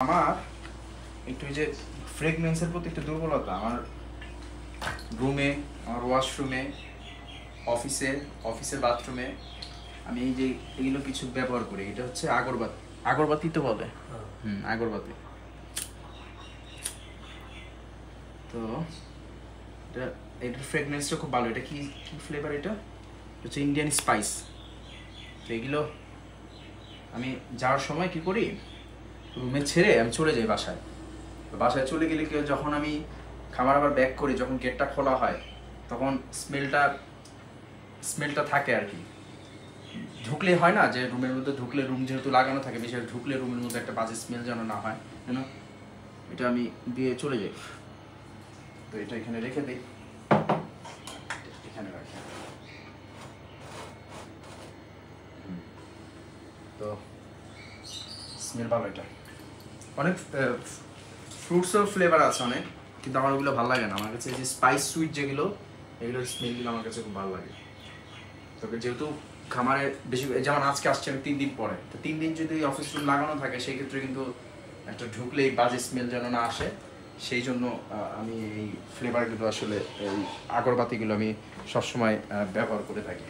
আমার একটু যে ফ্রেগনেন্সের প্রতি একটু দুর্বলতা আমার রুমে, আমার ওয়াশরুমে, অফিসের বাথরুমে আমি এই যে এগুলো কিছু ব্যবহার করি। এটা হচ্ছে আগরবাতি। আগরবাতি তো বলে, আগরবাতি। তো এটার ফ্রেগনেন্সটা খুব ভালো। এটা কি কি ফ্লেভার? এটা হচ্ছে ইন্ডিয়ান স্পাইস। তো এগুলো আমি যাওয়ার সময় কি করি, রুমে ছেড়ে আমি চলে যাই বাসায়। তো বাসায় চলে গেলে কি, যখন আমি খাবার আবার ব্যাক করি, যখন গেটটা খোলা হয় তখন স্মেলটা থাকে আর কি। ঢুকলে হয় না যে রুমের মধ্যে ঢুকলে, রুম যেহেতু লাগানো থাকে, বেশি ঢুকলে রুমের মধ্যে একটা বাজে স্মেল যেন না হয়, যেন এটা আমি দিয়ে চলে যাই। তো এটা এখানে রেখে দিই, এখানে রাখি। তো স্মেল ভালো। এটা অনেক ফ্রুটসের ফ্লেভার আছে অনেক, কিন্তু আমার ওগুলো ভালো লাগে না। আমার কাছে যে স্পাইস সুইট যেগুলো, এগুলোর স্মেলগুলো আমার কাছে খুব ভালো লাগে। তবে যেহেতু খামারে বেশি, যেমন আজকে আসছে আমি 3 দিন পরে, তো 3 দিন যদি অফিস রুম লাগানো থাকে সেই ক্ষেত্রে কিন্তু একটা ঢুকলেই বাজে স্মেল যেন না আসে, সেই জন্য আমি এই ফ্লেভারগুলো আসলে এই আগরবাতিগুলো আমি সবসময় ব্যবহার করে থাকি।